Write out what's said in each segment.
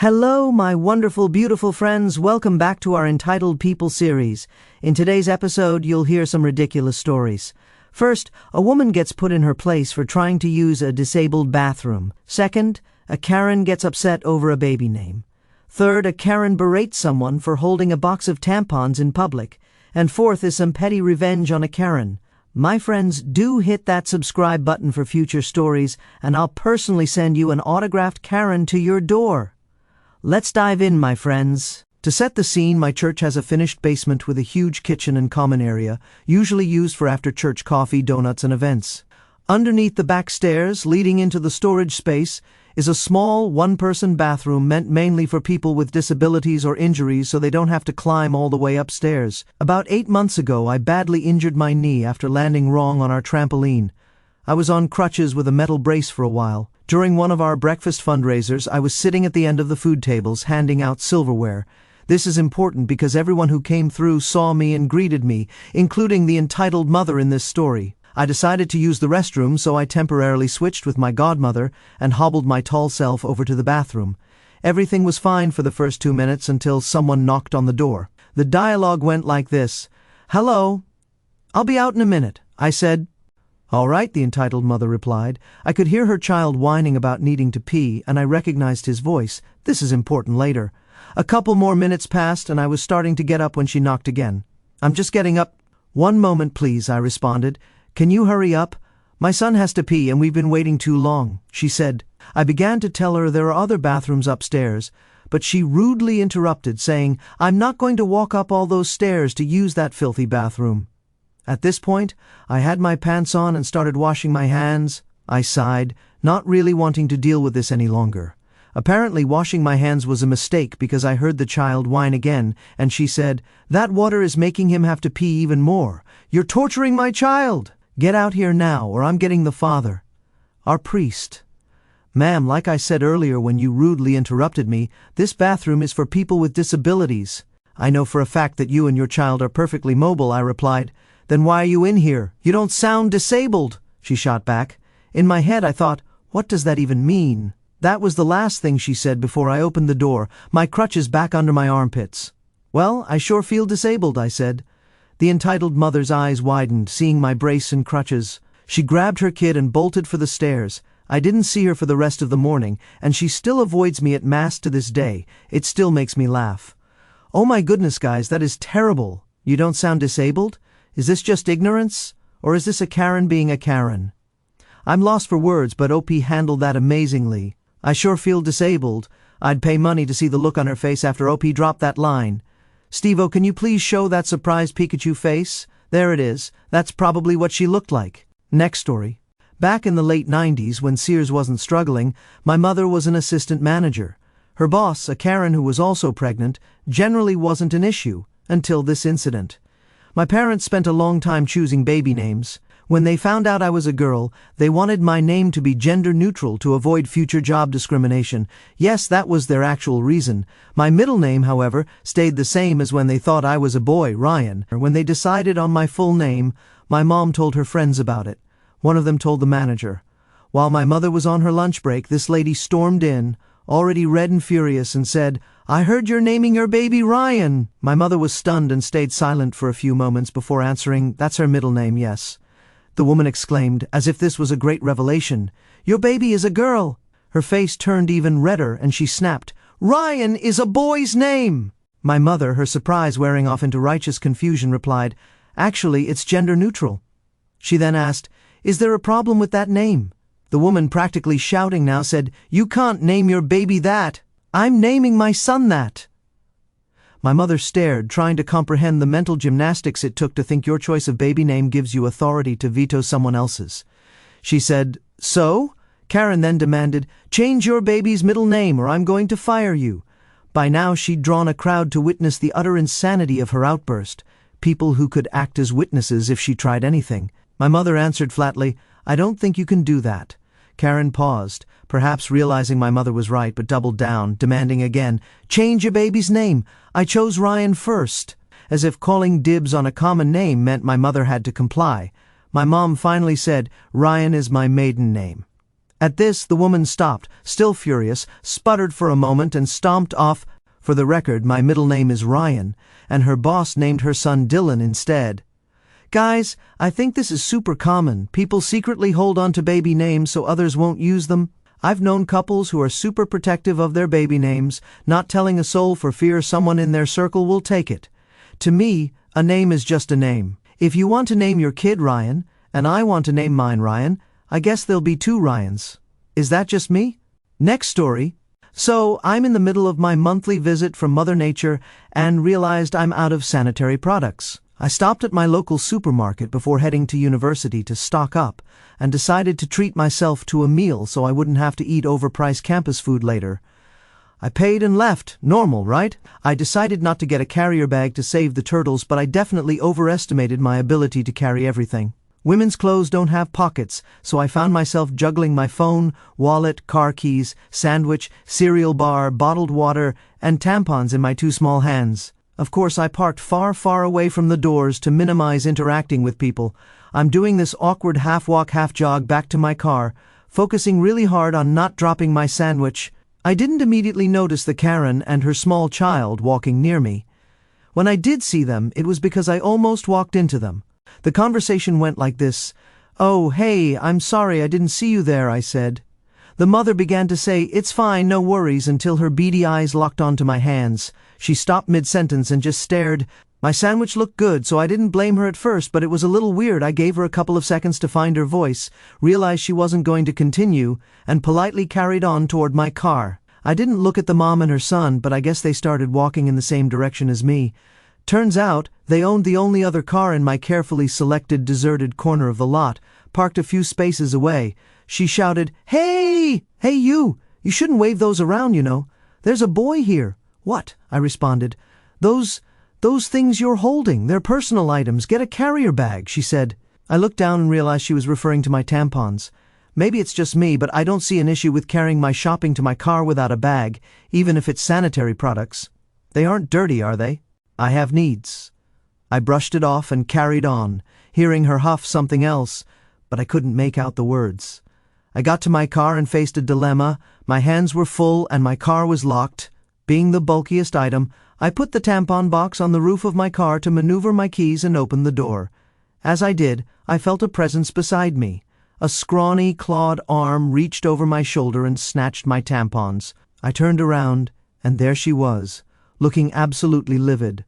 Hello, my wonderful, beautiful friends. Welcome back to our Entitled People series. In today's episode, you'll hear some ridiculous stories. First, a woman gets put in her place for trying to use a disabled bathroom. Second, a Karen gets upset over a baby name. Third, a Karen berates someone for holding a box of tampons in public. And fourth is some petty revenge on a Karen. My friends, do hit that subscribe button for future stories, and I'll personally send you an autographed Karen to your door. Let's dive in, my friends. To set the scene, my church has a finished basement with a huge kitchen and common area, usually used for after-church coffee, donuts, and events. Underneath the back stairs, leading into the storage space, is a small, one-person bathroom meant mainly for people with disabilities or injuries so they don't have to climb all the way upstairs. About 8 months ago, I badly injured my knee after landing wrong on our trampoline. I was on crutches with a metal brace for a while. During one of our breakfast fundraisers, I was sitting at the end of the food tables handing out silverware. This is important because everyone who came through saw me and greeted me, including the entitled mother in this story. I decided to use the restroom, so I temporarily switched with my godmother and hobbled my tall self over to the bathroom. Everything was fine for the first 2 minutes until someone knocked on the door. The dialogue went like this. "Hello. I'll be out in a minute," I said. "All right," the entitled mother replied. I could hear her child whining about needing to pee, and I recognized his voice. This is important later. A couple more minutes passed, and I was starting to get up when she knocked again. "I'm just getting up." "1 moment, please," I responded. "Can you hurry up? My son has to pee, and we've been waiting too long," she said. I began to tell her there are other bathrooms upstairs, but she rudely interrupted, saying, "I'm not going to walk up all those stairs to use that filthy bathroom." At this point, I had my pants on and started washing my hands. I sighed, not really wanting to deal with this any longer. Apparently, washing my hands was a mistake because I heard the child whine again, and she said, "That water is making him have to pee even more. You're torturing my child. Get out here now, or I'm getting the father." Our priest. "Ma'am, like I said earlier when you rudely interrupted me, this bathroom is for people with disabilities." "I know for a fact that you and your child are perfectly mobile," I replied. "Then why are you in here? You don't sound disabled," she shot back. In my head I thought, what does that even mean? That was the last thing she said before I opened the door, my crutches back under my armpits. "Well, I sure feel disabled," I said. The entitled mother's eyes widened, seeing my brace and crutches. She grabbed her kid and bolted for the stairs. I didn't see her for the rest of the morning, and she still avoids me at Mass to this day. It still makes me laugh. "Oh my goodness, guys, that is terrible. You don't sound disabled? Is this just ignorance? Or is this a Karen being a Karen?" I'm lost for words, but OP handled that amazingly. "I sure feel disabled." I'd pay money to see the look on her face after OP dropped that line. "Steve-O, can you please show that surprised Pikachu face? There it is. That's probably what she looked like." Next story. Back in the late 90s, when Sears wasn't struggling, my mother was an assistant manager. Her boss, a Karen who was also pregnant, generally wasn't an issue, until this incident. My parents spent a long time choosing baby names. When they found out I was a girl, they wanted my name to be gender neutral to avoid future job discrimination. Yes, that was their actual reason. My middle name, however, stayed the same as when they thought I was a boy, Ryan. When they decided on my full name, my mom told her friends about it. One of them told the manager. While my mother was on her lunch break, this lady stormed in, already red and furious, and said, "I heard you're naming your baby Ryan." My mother was stunned and stayed silent for a few moments before answering, "That's her middle name, yes." The woman exclaimed, as if this was a great revelation, "Your baby is a girl." Her face turned even redder, and she snapped, "Ryan is a boy's name." My mother, her surprise wearing off into righteous confusion, replied, "Actually, it's gender neutral." She then asked, "Is there a problem with that name?" The woman, practically shouting now, said, "You can't name your baby that. I'm naming my son that." My mother stared, trying to comprehend the mental gymnastics it took to think your choice of baby name gives you authority to veto someone else's. She said, "So?" Karen then demanded, "Change your baby's middle name or I'm going to fire you." By now she'd drawn a crowd to witness the utter insanity of her outburst, people who could act as witnesses if she tried anything. My mother answered flatly, "I don't think you can do that." Karen paused, perhaps realizing my mother was right, but doubled down, demanding again, "Change your baby's name. I chose Ryan first." As if calling dibs on a common name meant my mother had to comply. My mom finally said, "Ryan is my maiden name." At this, the woman stopped, still furious, sputtered for a moment and stomped off. For the record, my middle name is Ryan, and her boss named her son Dylan instead. Guys, I think this is super common. People secretly hold on to baby names so others won't use them. I've known couples who are super protective of their baby names, not telling a soul for fear someone in their circle will take it. To me, a name is just a name. If you want to name your kid Ryan, and I want to name mine Ryan, I guess there'll be two Ryans. Is that just me? Next story. So, I'm in the middle of my monthly visit from Mother Nature and realized I'm out of sanitary products. I stopped at my local supermarket before heading to university to stock up and decided to treat myself to a meal so I wouldn't have to eat overpriced campus food later. I paid and left. Normal, right? I decided not to get a carrier bag to save the turtles, but I definitely overestimated my ability to carry everything. Women's clothes don't have pockets, so I found myself juggling my phone, wallet, car keys, sandwich, cereal bar, bottled water, and tampons in my two small hands. Of course, I parked far, far away from the doors to minimize interacting with people. I'm doing this awkward half-walk, half-jog back to my car, focusing really hard on not dropping my sandwich. I didn't immediately notice the Karen and her small child walking near me. When I did see them, it was because I almost walked into them. The conversation went like this. "Oh, hey, I'm sorry I didn't see you there," I said. The mother began to say, "It's fine, no worries," until her beady eyes locked onto my hands. She stopped mid-sentence and just stared. My sandwich looked good, so I didn't blame her at first, but it was a little weird. I gave her a couple of seconds to find her voice, realized she wasn't going to continue, and politely carried on toward my car. I didn't look at the mom and her son, but I guess they started walking in the same direction as me. Turns out, they owned the only other car in my carefully selected deserted corner of the lot, parked a few spaces away. She shouted, "Hey! Hey you! You shouldn't wave those around, you know. There's a boy here." "What?" I responded. Those things you're holding, they're personal items. Get a carrier bag," she said. I looked down and realized she was referring to my tampons. Maybe it's just me, but I don't see an issue with carrying my shopping to my car without a bag, even if it's sanitary products. They aren't dirty, are they? I have needs. I brushed it off and carried on, hearing her huff something else, but I couldn't make out the words. I got to my car and faced a dilemma. My hands were full and my car was locked. Being the bulkiest item, I put the tampon box on the roof of my car to maneuver my keys and open the door. As I did, I felt a presence beside me. A scrawny, clawed arm reached over my shoulder and snatched my tampons. I turned around, and there she was, looking absolutely livid.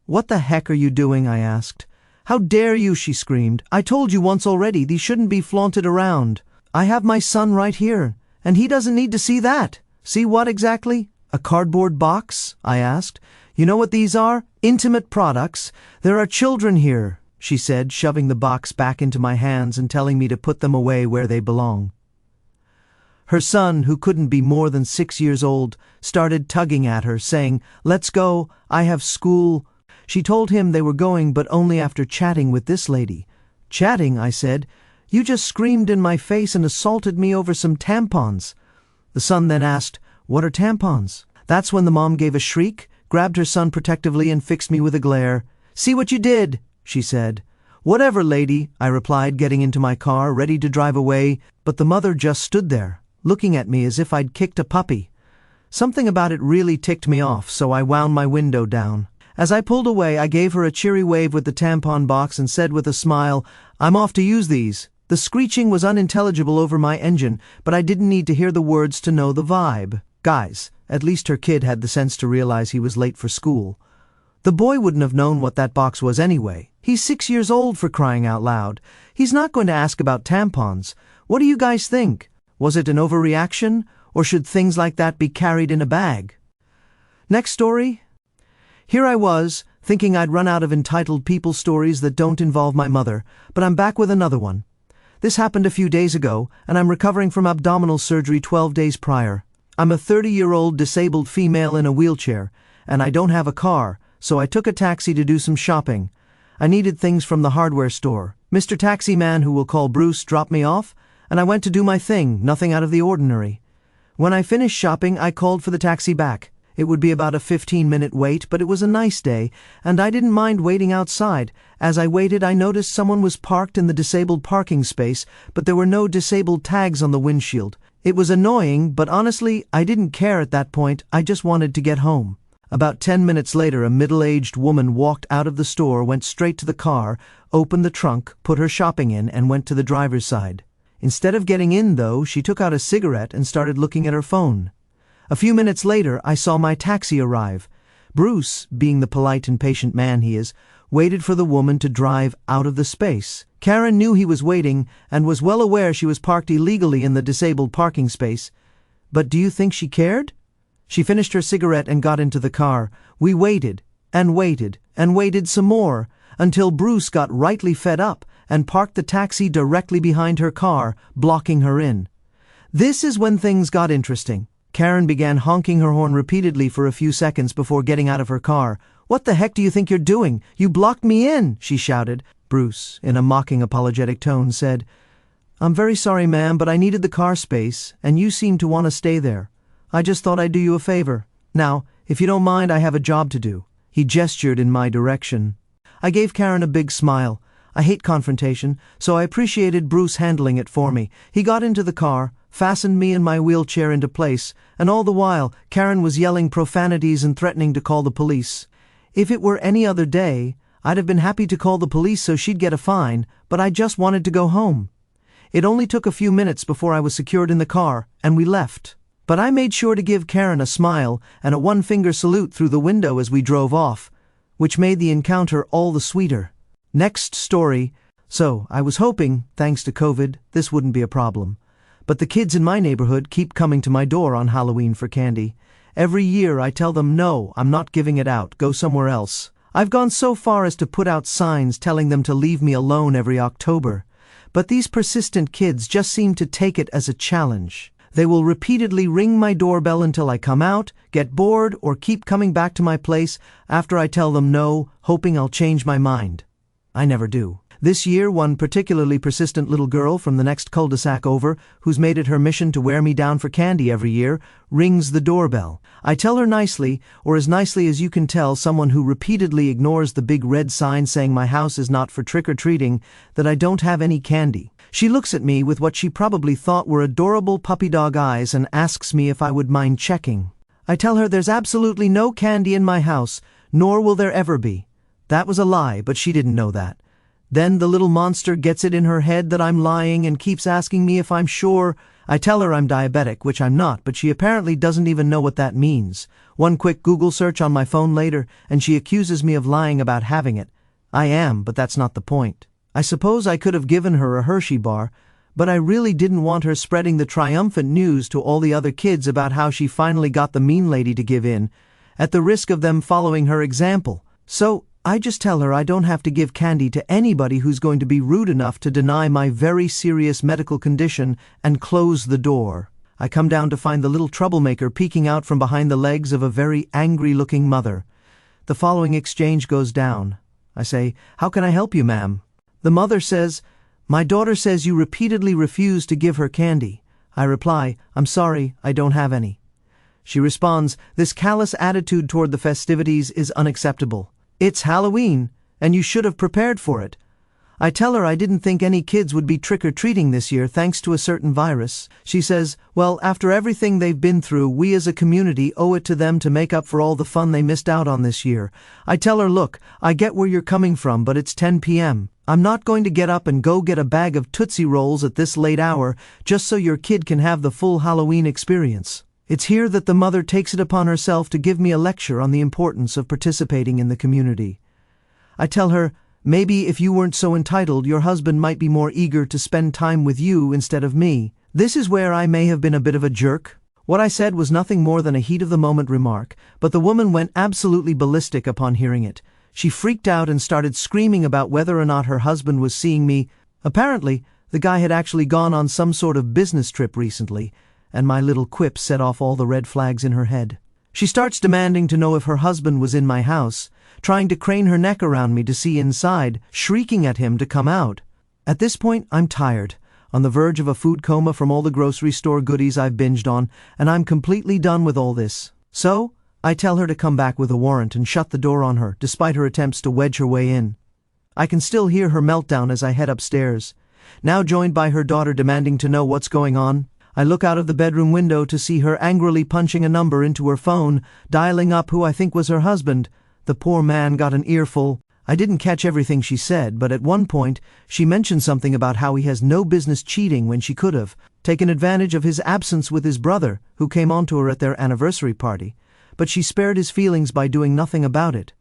"What the heck are you doing?" I asked. "How dare you?" she screamed. "I told you once already, these shouldn't be flaunted around. I have my son right here, and he doesn't need to see that." "See what exactly?" "A cardboard box?" I asked. "You know what these are? Intimate products. There are children here," she said, shoving the box back into my hands and telling me to put them away where they belong. Her son, who couldn't be more than 6 years old, started tugging at her, saying, "Let's go, I have school." She told him they were going, but only after chatting with this lady. "Chatting?" I said. "You just screamed in my face and assaulted me over some tampons." The son then asked, "What are tampons?" That's when the mom gave a shriek, grabbed her son protectively and fixed me with a glare. "See what you did," she said. "Whatever, lady," I replied, getting into my car, ready to drive away, but the mother just stood there, looking at me as if I'd kicked a puppy. Something about it really ticked me off, so I wound my window down. As I pulled away, I gave her a cheery wave with the tampon box and said with a smile, "I'm off to use these." The screeching was unintelligible over my engine, but I didn't need to hear the words to know the vibe. Guys, at least her kid had the sense to realize he was late for school. The boy wouldn't have known what that box was anyway. He's 6 years old, for crying out loud. He's not going to ask about tampons. What do you guys think? Was it an overreaction, or should things like that be carried in a bag? Next story. Here I was, thinking I'd run out of entitled people stories that don't involve my mother, but I'm back with another one. This happened a few days ago, and I'm recovering from abdominal surgery 12 days prior. I'm a 30-year-old disabled female in a wheelchair, and I don't have a car, so I took a taxi to do some shopping. I needed things from the hardware store. Mr. Taxi Man, who we'll call Bruce, dropped me off, and I went to do my thing, nothing out of the ordinary. When I finished shopping, I called for the taxi back. It would be about a 15-minute wait, but it was a nice day, and I didn't mind waiting outside. As I waited, I noticed someone was parked in the disabled parking space, but there were no disabled tags on the windshield. It was annoying, but honestly, I didn't care at that point. I just wanted to get home. About 10 minutes later, a middle-aged woman walked out of the store, went straight to the car, opened the trunk, put her shopping in, and went to the driver's side. Instead of getting in, though, she took out a cigarette and started looking at her phone. A few minutes later, I saw my taxi arrive. Bruce, being the polite and patient man he is, waited for the woman to drive out of the space. Karen knew he was waiting and was well aware she was parked illegally in the disabled parking space. But do you think she cared? She finished her cigarette and got into the car. We waited, and waited, and waited some more, until Bruce got rightly fed up and parked the taxi directly behind her car, blocking her in. This is when things got interesting. Karen began honking her horn repeatedly for a few seconds before getting out of her car. "What the heck do you think you're doing? You blocked me in!" she shouted. Bruce, in a mocking, apologetic tone, said, "I'm very sorry, ma'am, but I needed the car space, and you seem to want to stay there. I just thought I'd do you a favor. Now, if you don't mind, I have a job to do." He gestured in my direction. I gave Karen a big smile. I hate confrontation, so I appreciated Bruce handling it for me. He got into the car, fastened me and my wheelchair into place, and all the while, Karen was yelling profanities and threatening to call the police. If it were any other day, I'd have been happy to call the police so she'd get a fine, but I just wanted to go home. It only took a few minutes before I was secured in the car, and we left. But I made sure to give Karen a smile and a one-finger salute through the window as we drove off, which made the encounter all the sweeter. Next story. So, I was hoping, thanks to COVID, this wouldn't be a problem. But the kids in my neighborhood keep coming to my door on Halloween for candy. Every year I tell them, no, I'm not giving it out, go somewhere else. I've gone so far as to put out signs telling them to leave me alone every October. But these persistent kids just seem to take it as a challenge. They will repeatedly ring my doorbell until I come out, get bored, or keep coming back to my place after I tell them no, hoping I'll change my mind. I never do. This year, one particularly persistent little girl from the next cul-de-sac over, who's made it her mission to wear me down for candy every year, rings the doorbell. I tell her nicely, or as nicely as you can tell someone who repeatedly ignores the big red sign saying my house is not for trick-or-treating, that I don't have any candy. She looks at me with what she probably thought were adorable puppy dog eyes and asks me if I would mind checking. I tell her there's absolutely no candy in my house, nor will there ever be. That was a lie, but she didn't know that. Then the little monster gets it in her head that I'm lying and keeps asking me if I'm sure. I tell her I'm diabetic, which I'm not, but she apparently doesn't even know what that means. One quick Google search on my phone later, and she accuses me of lying about having it. I am, but that's not the point. I suppose I could have given her a Hershey bar, but I really didn't want her spreading the triumphant news to all the other kids about how she finally got the mean lady to give in, at the risk of them following her example. So, I just tell her I don't have to give candy to anybody who's going to be rude enough to deny my very serious medical condition and close the door. I come down to find the little troublemaker peeking out from behind the legs of a very angry-looking mother. The following exchange goes down. I say, "How can I help you, ma'am?" The mother says, "My daughter says you repeatedly refuse to give her candy." I reply, "I'm sorry, I don't have any." She responds, "This callous attitude toward the festivities is unacceptable. It's Halloween, and you should have prepared for it." I tell her I didn't think any kids would be trick-or-treating this year thanks to a certain virus. She says, "Well, after everything they've been through, we as a community owe it to them to make up for all the fun they missed out on this year." I tell her, "Look, I get where you're coming from, but it's 10 p.m. I'm not going to get up and go get a bag of Tootsie Rolls at this late hour just so your kid can have the full Halloween experience." It's here that the mother takes it upon herself to give me a lecture on the importance of participating in the community. I tell her, maybe if you weren't so entitled, your husband might be more eager to spend time with you instead of me. This is where I may have been a bit of a jerk. What I said was nothing more than a heat-of-the-moment remark, but the woman went absolutely ballistic upon hearing it. She freaked out and started screaming about whether or not her husband was seeing me. Apparently, the guy had actually gone on some sort of business trip recently, and my little quip set off all the red flags in her head. She starts demanding to know if her husband was in my house, trying to crane her neck around me to see inside, shrieking at him to come out. At this point, I'm tired, on the verge of a food coma from all the grocery store goodies I've binged on, and I'm completely done with all this. So, I tell her to come back with a warrant and shut the door on her, despite her attempts to wedge her way in. I can still hear her meltdown as I head upstairs, now joined by her daughter demanding to know what's going on. I look out of the bedroom window to see her angrily punching a number into her phone, dialing up who I think was her husband. The poor man got an earful. I didn't catch everything she said, but at one point, she mentioned something about how he has no business cheating when she could have taken advantage of his absence with his brother, who came on to her at their anniversary party. But she spared his feelings by doing nothing about it.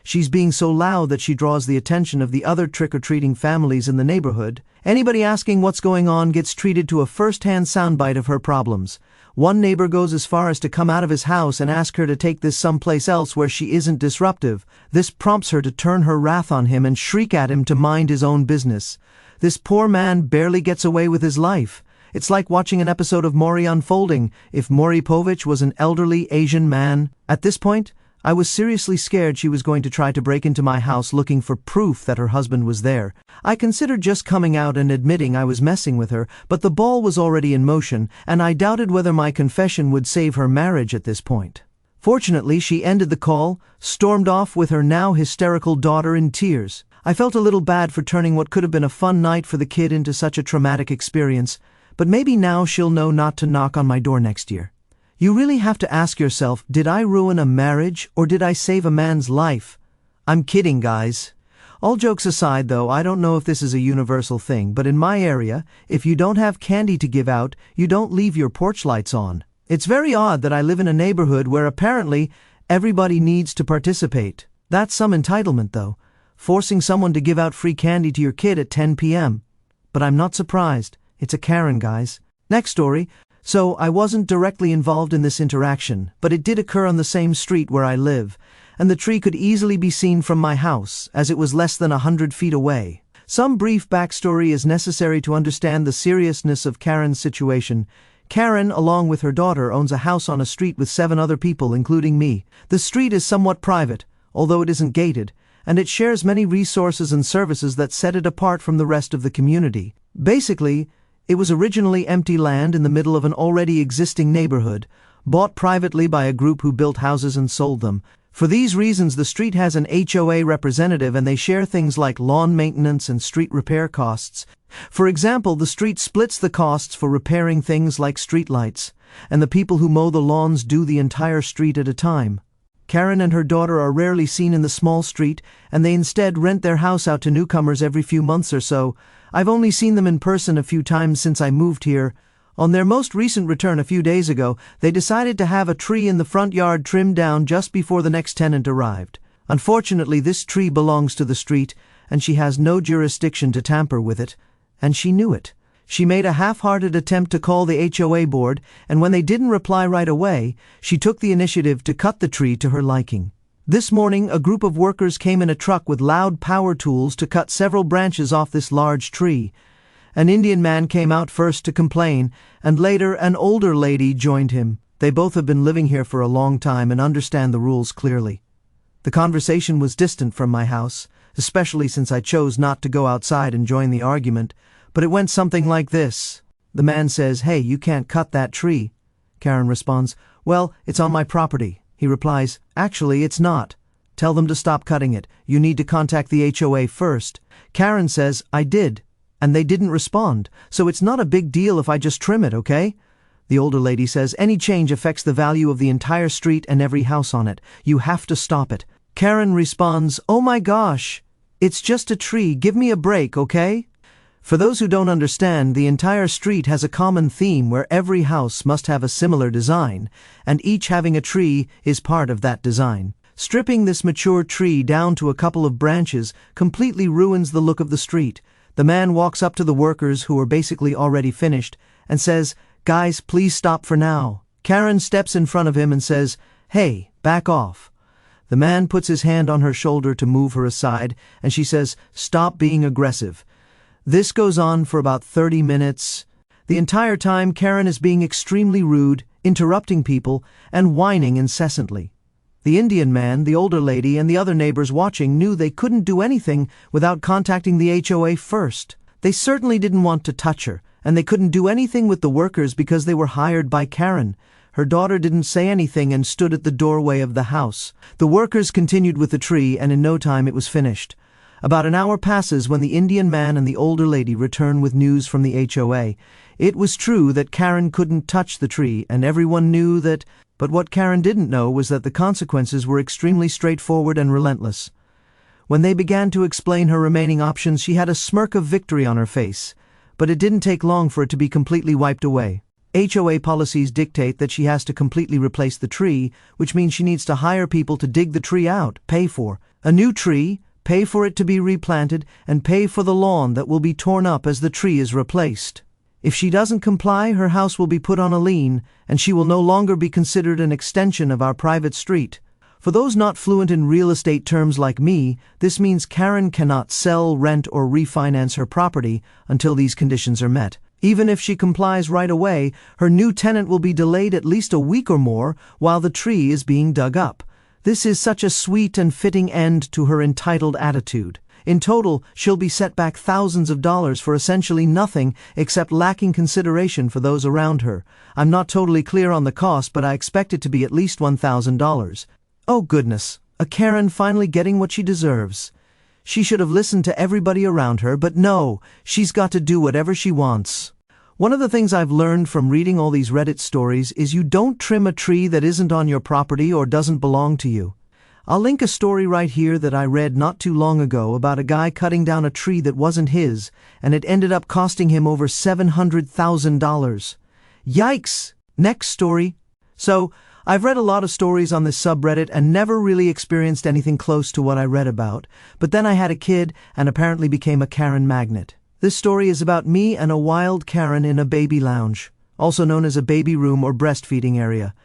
She's being so loud that she draws the attention of the other trick-or-treating families in the neighborhood. Anybody asking what's going on gets treated to a first-hand soundbite of her problems. One neighbor goes as far as to come out of his house and ask her to take this someplace else where she isn't disruptive. This prompts her to turn her wrath on him and shriek at him to mind his own business. This poor man barely gets away with his life. It's like watching an episode of Maury Unfolding if Maury Povich was an elderly Asian man. At this point, I was seriously scared she was going to try to break into my house looking for proof that her husband was there. I considered just coming out and admitting I was messing with her, but the ball was already in motion, and I doubted whether my confession would save her marriage at this point. Fortunately, she ended the call, stormed off with her now hysterical daughter in tears. I felt a little bad for turning what could have been a fun night for the kid into such a traumatic experience, but maybe now she'll know not to knock on my door next year. You really have to ask yourself, did I ruin a marriage or did I save a man's life? I'm kidding, guys. All jokes aside, though, I don't know if this is a universal thing, but in my area, if you don't have candy to give out, you don't leave your porch lights on. It's very odd that I live in a neighborhood where apparently everybody needs to participate. That's some entitlement, though, forcing someone to give out free candy to your kid at 10 p.m. But I'm not surprised. It's a Karen, guys. Next story. So I wasn't directly involved in this interaction, but it did occur on the same street where I live, and the tree could easily be seen from my house, as it was less than 100 feet away. Some brief backstory is necessary to understand the seriousness of Karen's situation. Karen, along with her daughter, owns a house on a street with 7 other people, including me. The street is somewhat private, although it isn't gated, and it shares many resources and services that set it apart from the rest of the community. Basically, it was originally empty land in the middle of an already existing neighborhood, bought privately by a group who built houses and sold them. For these reasons, the street has an HOA representative and they share things like lawn maintenance and street repair costs. For example, the street splits the costs for repairing things like streetlights, and the people who mow the lawns do the entire street at a time. Karen and her daughter are rarely seen in the small street, and they instead rent their house out to newcomers every few months or so. I've only seen them in person a few times since I moved here. On their most recent return a few days ago, they decided to have a tree in the front yard trimmed down just before the next tenant arrived. Unfortunately, this tree belongs to the street, and she has no jurisdiction to tamper with it, and she knew it. She made a half-hearted attempt to call the HOA board, and when they didn't reply right away, she took the initiative to cut the tree to her liking. This morning, a group of workers came in a truck with loud power tools to cut several branches off this large tree. An Indian man came out first to complain, and later an older lady joined him. They both have been living here for a long time and understand the rules clearly. The conversation was distant from my house, especially since I chose not to go outside and join the argument, but it went something like this. The man says, "Hey, you can't cut that tree." Karen responds, "Well, it's on my property." He replies, "Actually, it's not. Tell them to stop cutting it. You need to contact the HOA first." Karen says, "I did, and they didn't respond, so it's not a big deal if I just trim it, okay?" The older lady says, "Any change affects the value of the entire street and every house on it. You have to stop it." Karen responds, "Oh my gosh, it's just a tree. Give me a break, okay?" For those who don't understand, the entire street has a common theme where every house must have a similar design, and each having a tree is part of that design. Stripping this mature tree down to a couple of branches completely ruins the look of the street. The man walks up to the workers, who are basically already finished, and says, "Guys, please stop for now." Karen steps in front of him and says, "Hey, back off." The man puts his hand on her shoulder to move her aside, and she says, "Stop being aggressive." This goes on for about 30 minutes. The entire time, Karen is being extremely rude, interrupting people, and whining incessantly. The Indian man, the older lady, and the other neighbors watching knew they couldn't do anything without contacting the HOA first. They certainly didn't want to touch her, and they couldn't do anything with the workers because they were hired by Karen. Her daughter didn't say anything and stood at the doorway of the house. The workers continued with the tree, and in no time it was finished. About an hour passes when the Indian man and the older lady return with news from the HOA. It was true that Karen couldn't touch the tree, and everyone knew that, but what Karen didn't know was that the consequences were extremely straightforward and relentless. When they began to explain her remaining options, she had a smirk of victory on her face, but it didn't take long for it to be completely wiped away. HOA policies dictate that she has to completely replace the tree, which means she needs to hire people to dig the tree out, pay for a new tree, pay for it to be replanted, and pay for the lawn that will be torn up as the tree is replaced. If she doesn't comply, her house will be put on a lien, and she will no longer be considered an extension of our private street. For those not fluent in real estate terms like me, this means Karen cannot sell, rent, or refinance her property until these conditions are met. Even if she complies right away, her new tenant will be delayed at least a week or more while the tree is being dug up. This is such a sweet and fitting end to her entitled attitude. In total, she'll be set back thousands of dollars for essentially nothing except lacking consideration for those around her. I'm not totally clear on the cost, but I expect it to be at least $1,000. Oh goodness, a Karen finally getting what she deserves. She should have listened to everybody around her, but no, she's got to do whatever she wants. One of the things I've learned from reading all these Reddit stories is you don't trim a tree that isn't on your property or doesn't belong to you. I'll link a story right here that I read not too long ago about a guy cutting down a tree that wasn't his, and it ended up costing him over $700,000. Yikes! Next story. So, I've read a lot of stories on this subreddit and never really experienced anything close to what I read about, but then I had a kid and apparently became a Karen magnet. This story is about me and a wild Karen in a baby lounge, also known as a baby room or breastfeeding area.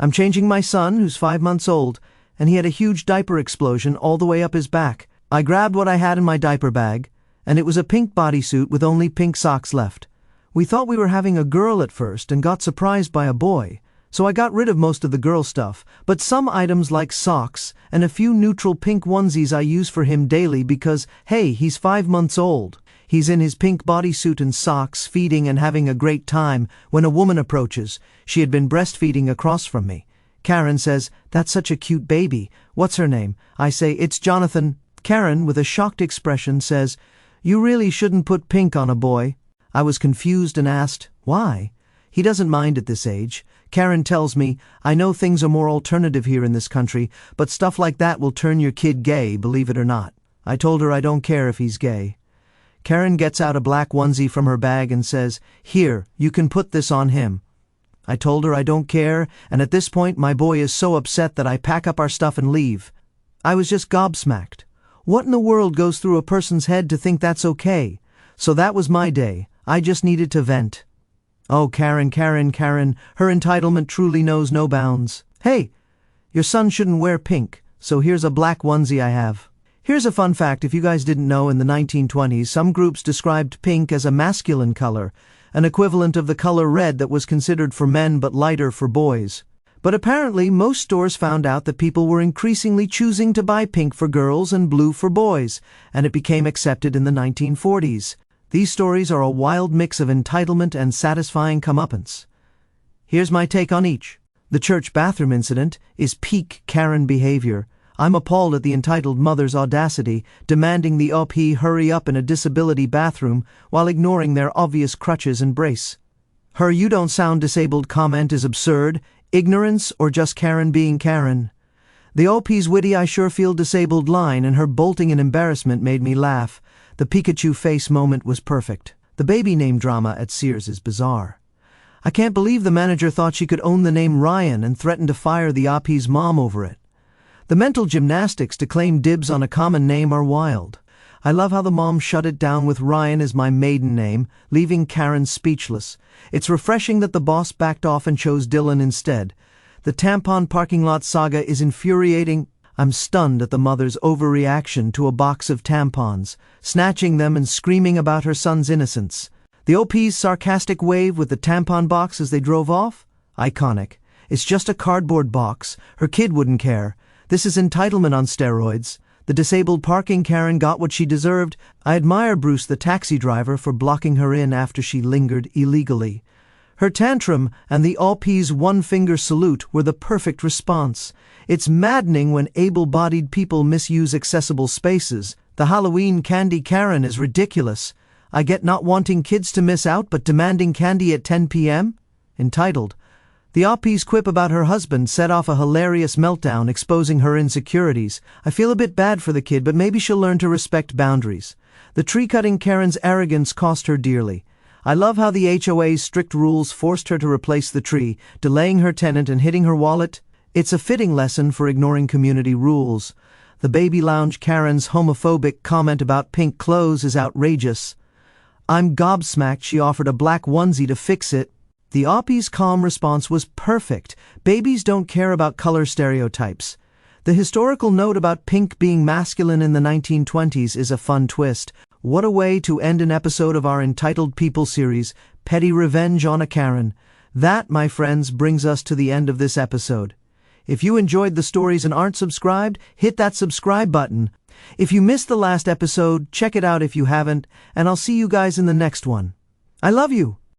I'm changing my son, who's 5 months old, and he had a huge diaper explosion all the way up his back. I grabbed what I had in my diaper bag, and it was a pink bodysuit with only pink socks left. We thought we were having a girl at first and got surprised by a boy, so I got rid of most of the girl stuff, but some items like socks and a few neutral pink onesies I use for him daily because, hey, he's 5 months old. He's in his pink bodysuit and socks, feeding and having a great time, when a woman approaches. She had been breastfeeding across from me. Karen says, "That's such a cute baby. What's her name?" I say, "It's Jonathan." Karen, with a shocked expression, says, "You really shouldn't put pink on a boy." I was confused and asked, "Why?" He doesn't mind at this age. Karen tells me, "I know things are more alternative here in this country, but stuff like that will turn your kid gay, believe it or not." I told her I don't care if he's gay. Karen gets out a black onesie from her bag and says, "Here, you can put this on him." I told her I don't care, and at this point my boy is so upset that I pack up our stuff and leave. I was just gobsmacked. What in the world goes through a person's head to think that's okay? So that was my day. I just needed to vent. Oh, Karen, Karen, Karen, her entitlement truly knows no bounds. Hey, your son shouldn't wear pink, so here's a black onesie I have. Here's a fun fact if you guys didn't know: in the 1920s, some groups described pink as a masculine color, an equivalent of the color red that was considered for men but lighter for boys. But apparently most stores found out that people were increasingly choosing to buy pink for girls and blue for boys, and it became accepted in the 1940s. These stories are a wild mix of entitlement and satisfying comeuppance. Here's my take on each. The church bathroom incident is peak Karen behavior. I'm appalled at the entitled mother's audacity, demanding the OP hurry up in a disability bathroom while ignoring their obvious crutches and brace. Her "you don't sound disabled" comment is absurd, ignorance, or just Karen being Karen. The OP's witty "I sure feel disabled" line and her bolting in embarrassment made me laugh. The Pikachu face moment was perfect. The baby name drama at Sears is bizarre. I can't believe the manager thought she could own the name Ryan and threatened to fire the OP's mom over it. The mental gymnastics to claim dibs on a common name are wild. I love how the mom shut it down with "Ryan is my maiden name," leaving Karen speechless. It's refreshing that the boss backed off and chose Dylan instead. The tampon parking lot saga is infuriating. I'm stunned at the mother's overreaction to a box of tampons, snatching them and screaming about her son's innocence. The OP's sarcastic wave with the tampon box as they drove off? Iconic. It's just a cardboard box. Her kid wouldn't care. This is entitlement on steroids. The disabled parking Karen got what she deserved. I admire Bruce, the taxi driver, for blocking her in after she lingered illegally. Her tantrum and the all-peas one-finger salute were the perfect response. It's maddening when able-bodied people misuse accessible spaces. The Halloween candy Karen is ridiculous. I get not wanting kids to miss out but demanding candy at 10 p.m.? Entitled. The all-peas quip about her husband set off a hilarious meltdown exposing her insecurities. I feel a bit bad for the kid, but maybe she'll learn to respect boundaries. The tree-cutting Karen's arrogance cost her dearly. I love how the HOA's strict rules forced her to replace the tree, delaying her tenant and hitting her wallet. It's a fitting lesson for ignoring community rules. The baby lounge Karen's homophobic comment about pink clothes is outrageous. I'm gobsmacked she offered a black onesie to fix it. The Oppie's calm response was perfect. Babies don't care about color stereotypes. The historical note about pink being masculine in the 1920s is a fun twist. What a way to end an episode of our Entitled People series, Petty Revenge on a Karen. That, my friends, brings us to the end of this episode. If you enjoyed the stories and aren't subscribed, hit that subscribe button. If you missed the last episode, check it out if you haven't, and I'll see you guys in the next one. I love you.